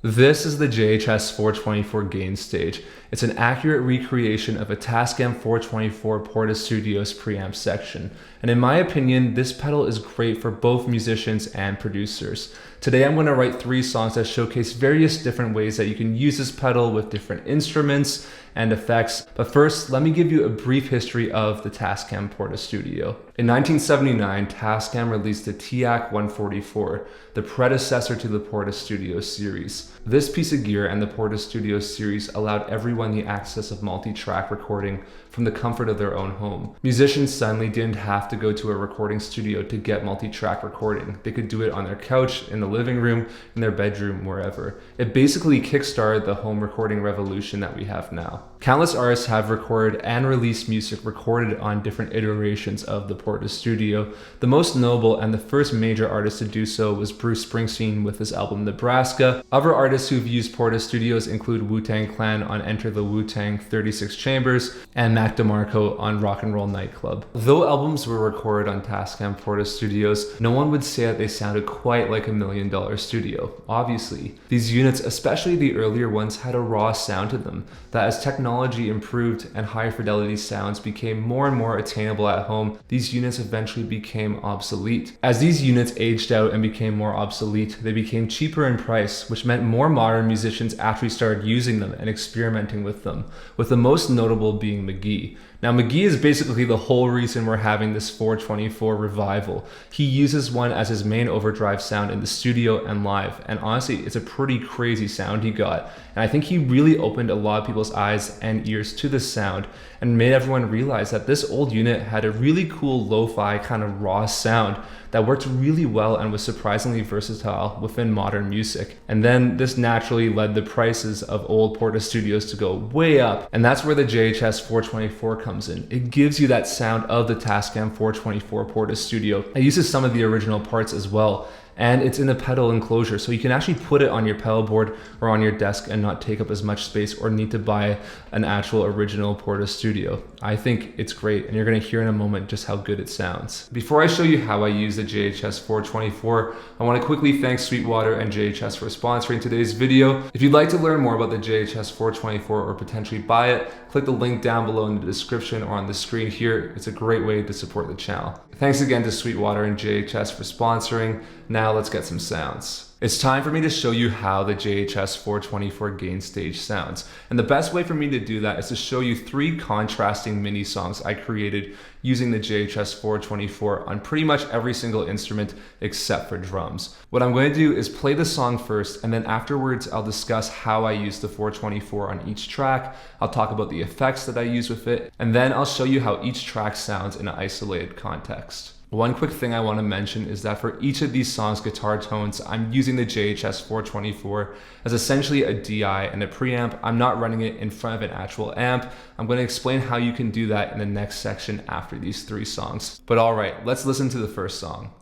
This is the JHS 424 gain stage. It's an accurate recreation of a Tascam 424 Porta Studios preamp section. And in my opinion, this pedal is great for both musicians and producers. Today I'm going to write 3 songs that showcase various different ways that you can use this pedal with different instruments and effects. But first, let me give you a brief history of the Tascam Porta Studio. In 1979, Tascam released the TAC 144, the predecessor to the Porta Studio series. This piece of gear and the Porta Studio series allowed everyone the access of multi-track recording from the comfort of their own home. Musicians suddenly didn't have to go to a recording studio to get multi-track recording. They could do it on their couch, in the living room, in their bedroom, wherever. It basically kickstarted the home recording revolution that we have now. Countless artists have recorded and released music recorded on different iterations of the Porta Studio. The most notable and the first major artist to do so was Bruce Springsteen with his album Nebraska. Other artists who've used Porta Studios include Wu-Tang Clan on Enter the Wu-Tang 36 Chambers and Mac DeMarco on Rock and Roll Nightclub. Though albums were recorded on Tascam Porta Studios, no one would say that they sounded quite like $1 million studio. Obviously, these units, especially the earlier ones, had a raw sound to them that as technology improved and higher fidelity sounds became more and more attainable at home, these units eventually became obsolete. As these units aged out and became more obsolete, they became cheaper in price, which meant more modern musicians actually started using them and experimenting with them, with the most notable being McGee. Now McGee is basically the whole reason we're having this 424 revival. He uses one as his main overdrive sound in the studio and live, and honestly it's a pretty crazy sound he got, and I think he really opened a lot of people's eyes and ears to this sound and made everyone realize that this old unit had a really cool lo-fi kind of raw sound that worked really well and was surprisingly versatile within modern music. And then this naturally led the prices of old Porta Studios to go way up, and that's where the JHS 424 comes in. It gives you that sound of the Tascam 424 Porta Studio. It uses some of the original parts as well, and it's in a pedal enclosure, so you can actually put it on your pedal board or on your desk and not take up as much space or need to buy an actual original Porta Studio. I think it's great, and you're going to hear in a moment just how good it sounds. Before I show you how I use the JHS 424, I want to quickly thank Sweetwater and JHS for sponsoring today's video. If you'd like to learn more about the JHS 424 or potentially buy it, click the link down below in the description or on the screen here. It's a great way to support the channel. Thanks again to Sweetwater and JHS for sponsoring. Now let's get some sounds. It's time for me to show you how the JHS 424 gain stage sounds. And the best way for me to do that is to show you 3 contrasting mini songs I created using the JHS 424 on pretty much every single instrument except for drums. What I'm going to do is play the song first, and then afterwards I'll discuss how I use the 424 on each track. I'll talk about the effects that I use with it, and then I'll show you how each track sounds in an isolated context. One quick thing I want to mention is that for each of these songs' guitar tones, I'm using the JHS 424 as essentially a DI and a preamp. I'm not running it in front of an actual amp. I'm going to explain how you can do that in the next section after these 3 songs. But alright, let's listen to the first song.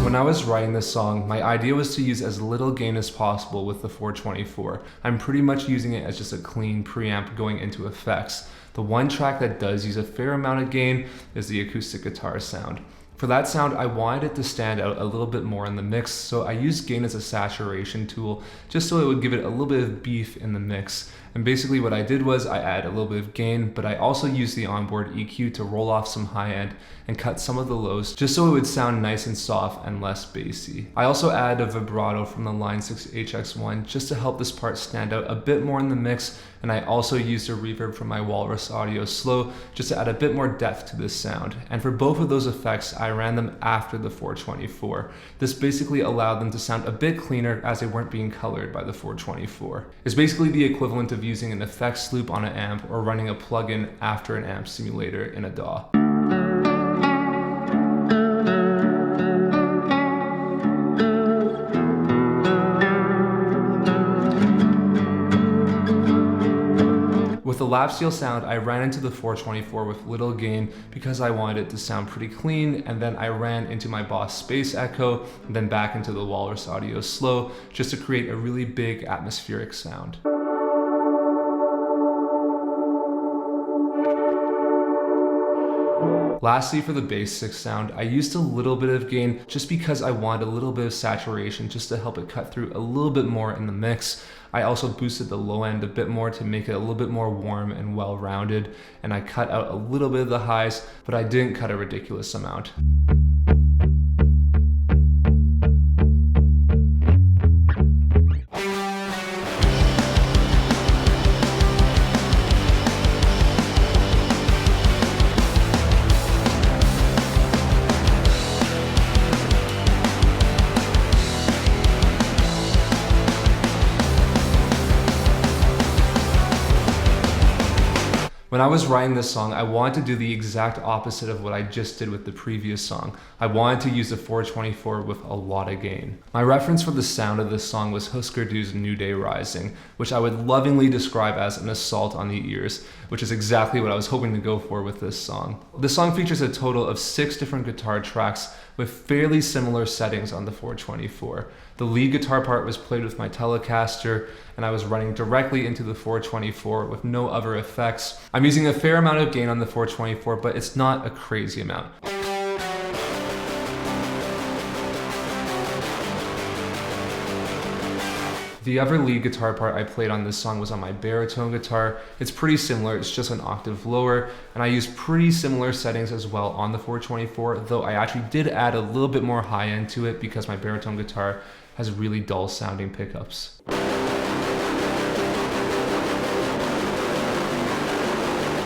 When I was writing this song, my idea was to use as little gain as possible with the 424. I'm pretty much using it as just a clean preamp going into effects. The one track that does use a fair amount of gain is the acoustic guitar sound. For that sound, I wanted it to stand out a little bit more in the mix, so I used gain as a saturation tool just so it would give it a little bit of beef in the mix. And basically what I did was I added a little bit of gain, but I also used the onboard EQ to roll off some high end and cut some of the lows just so it would sound nice and soft and less bassy. I also added a vibrato from the Line 6 HX1 just to help this part stand out a bit more in the mix, and I also used a reverb from my Walrus Audio Slow just to add a bit more depth to this sound. And for both of those effects, I ran them after the 424. This basically allowed them to sound a bit cleaner as they weren't being colored by the 424. It's basically the equivalent of using an effects loop on an amp or running a plugin after an amp simulator in a DAW. With the lap steel sound, I ran into the 424 with little gain because I wanted it to sound pretty clean, and then I ran into my Boss Space Echo, and then back into the Walrus Audio Slow, just to create a really big atmospheric sound. Lastly, for the bass 6 sound, I used a little bit of gain just because I wanted a little bit of saturation just to help it cut through a little bit more in the mix. I also boosted the low end a bit more to make it a little bit more warm and well-rounded, and I cut out a little bit of the highs, but I didn't cut a ridiculous amount. When I was writing this song, I wanted to do the exact opposite of what I just did with the previous song. I wanted to use the 424 with a lot of gain. My reference for the sound of this song was Husker Du's New Day Rising, which I would lovingly describe as an assault on the ears, which is exactly what I was hoping to go for with this song. The song features a total of 6 different guitar tracks with fairly similar settings on the 424. The lead guitar part was played with my Telecaster, and I was running directly into the 424 with no other effects. I'm using a fair amount of gain on the 424, but it's not a crazy amount. The other lead guitar part I played on this song was on my baritone guitar. It's pretty similar, it's just an octave lower, and I used pretty similar settings as well on the 424, though I actually did add a little bit more high end to it because my baritone guitar has really dull sounding pickups.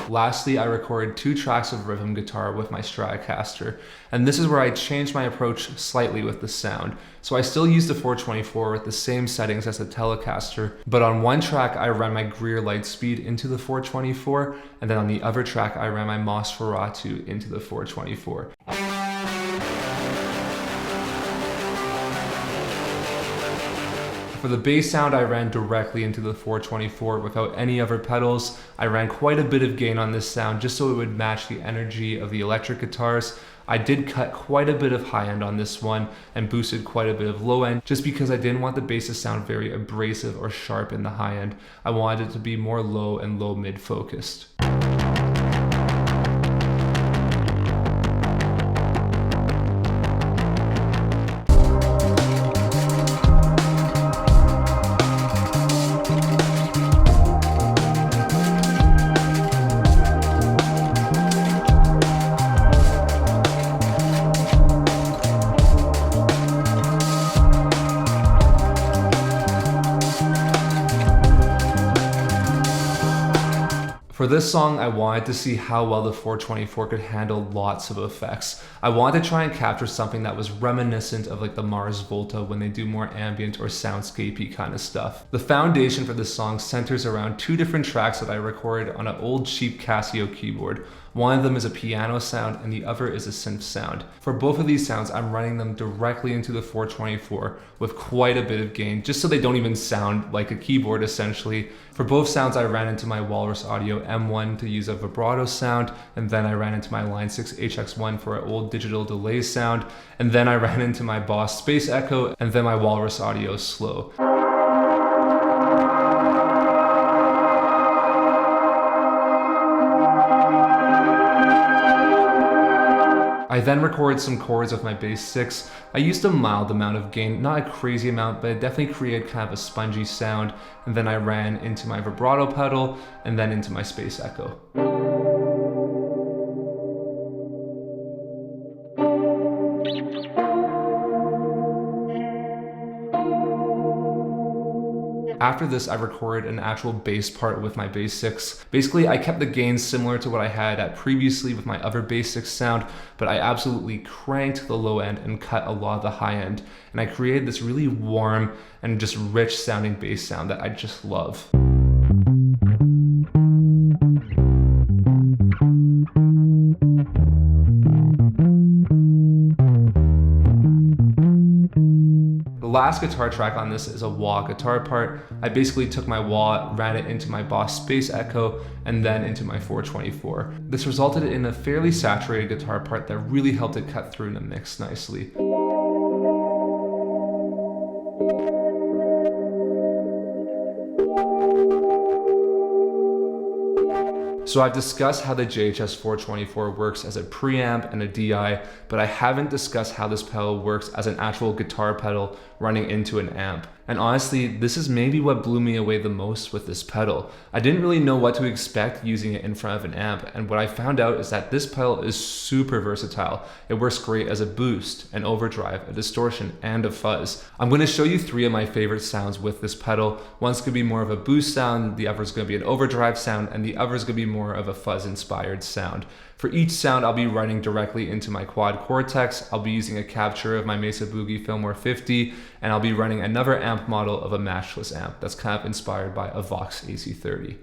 Lastly, I recorded 2 tracks of rhythm guitar with my Stratocaster, and this is where I changed my approach slightly with the sound. So I still used the 424 with the same settings as the Telecaster, but on one track I ran my Greer Lightspeed into the 424, and then on the other track I ran my Nosferatu into the 424. For the bass sound, I ran directly into the 424 without any other pedals. I ran quite a bit of gain on this sound just so it would match the energy of the electric guitars. I did cut quite a bit of high end on this one and boosted quite a bit of low end just because I didn't want the bass to sound very abrasive or sharp in the high end. I wanted it to be more low and low mid focused. For this song, I wanted to see how well the 424 could handle lots of effects. I wanted to try and capture something that was reminiscent of like the Mars Volta when they do more ambient or soundscapey kind of stuff. The foundation for this song centers around 2 different tracks that I recorded on an old cheap Casio keyboard. One of them is a piano sound and the other is a synth sound. For both of these sounds, I'm running them directly into the 424 with quite a bit of gain, just so they don't even sound like a keyboard essentially. For both sounds, I ran into my Walrus Audio M1 to use a vibrato sound, and then I ran into my Line 6 HX1 for an old digital delay sound, and then I ran into my Boss Space Echo, and then my Walrus Audio Slow. I then recorded some chords with my bass 6. I used a mild amount of gain, not a crazy amount, but it definitely created kind of a spongy sound. And then I ran into my vibrato pedal and then into my Space Echo. After this, I recorded an actual bass part with my bass 6. Basically, I kept the gain similar to what I had at previously with my other bass 6 sound, but I absolutely cranked the low end and cut a lot of the high end. And I created this really warm and just rich sounding bass sound that I just love. The last guitar track on this is a wah guitar part. I basically took my wah, ran it into my Boss Space Echo, and then into my 424. This resulted in a fairly saturated guitar part that really helped it cut through in the mix nicely. So I've discussed how the JHS 424 works as a preamp and a DI, but I haven't discussed how this pedal works as an actual guitar pedal running into an amp. And honestly, this is maybe what blew me away the most with this pedal. I didn't really know what to expect using it in front of an amp, and what I found out is that this pedal is super versatile. It works great as a boost, an overdrive, a distortion, and a fuzz. I'm going to show you 3 of my favorite sounds with this pedal. One's going to be more of a boost sound, the other's going to be an overdrive sound, and the other's going to be more of a fuzz-inspired sound. For each sound, I'll be running directly into my quad Cortex. I'll be using a capture of my Mesa Boogie Fillmore 50, and I'll be running another amp model of a matchless amp that's kind of inspired by a Vox AC30.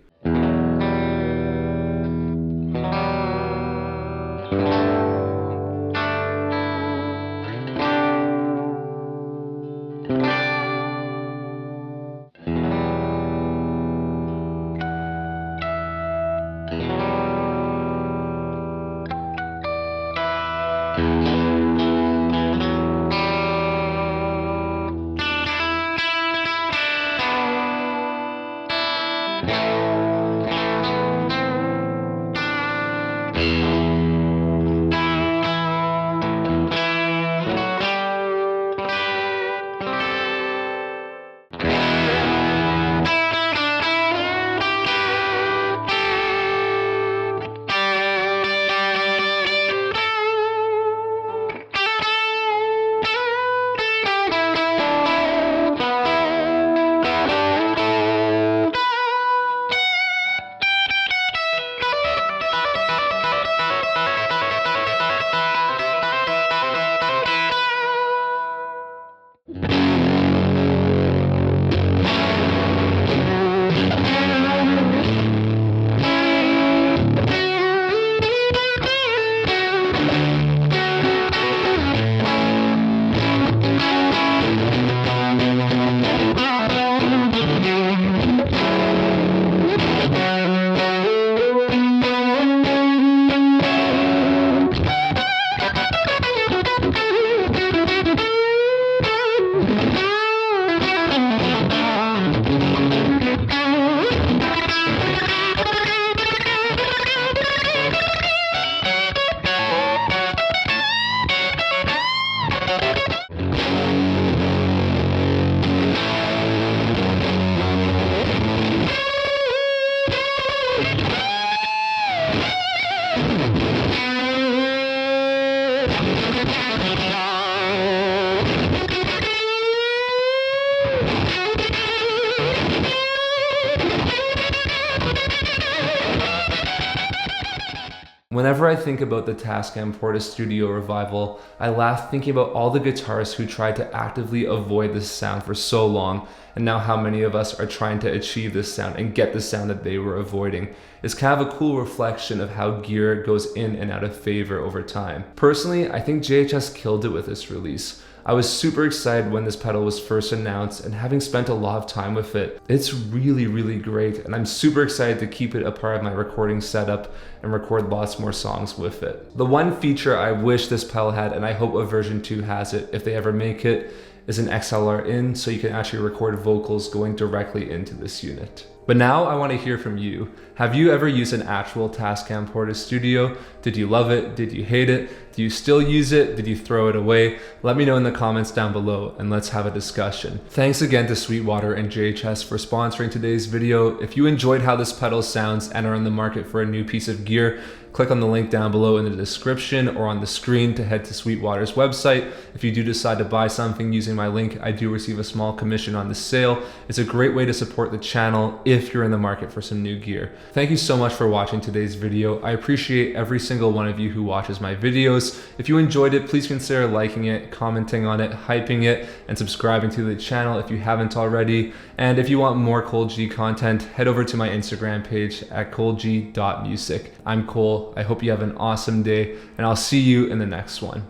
Whenever I think about the Tascam Porta Studio revival, I laugh thinking about all the guitarists who tried to actively avoid this sound for so long, and now how many of us are trying to achieve this sound and get the sound that they were avoiding. It's kind of a cool reflection of how gear goes in and out of favor over time. Personally, I think JHS killed it with this release. I was super excited when this pedal was first announced, and having spent a lot of time with it, it's really great, and I'm super excited to keep it a part of my recording setup and record lots more songs with it. The one feature I wish this pedal had, and I hope a version 2 has it if they ever make it, is an XLR in, so you can actually record vocals going directly into this unit. But now I want to hear from you. Have you ever used an actual Tascam Porta Studio? Did you love it? Did you hate it? Do you still use it? Did you throw it away? Let me know in the comments down below and let's have a discussion. Thanks again to Sweetwater and JHS for sponsoring today's video. If you enjoyed how this pedal sounds and are in the market for a new piece of gear, click on the link down below in the description or on the screen to head to Sweetwater's website. If you do decide to buy something using my link, I do receive a small commission on the sale. It's a great way to support the channel if you're in the market for some new gear. Thank you so much for watching today's video. I appreciate every single one of you who watches my videos. If you enjoyed it, please consider liking it, commenting on it, hyping it, and subscribing to the channel if you haven't already. And if you want more Cole G content, head over to my Instagram page at coleg.music. I'm Cole. I hope you have an awesome day, and I'll see you in the next one.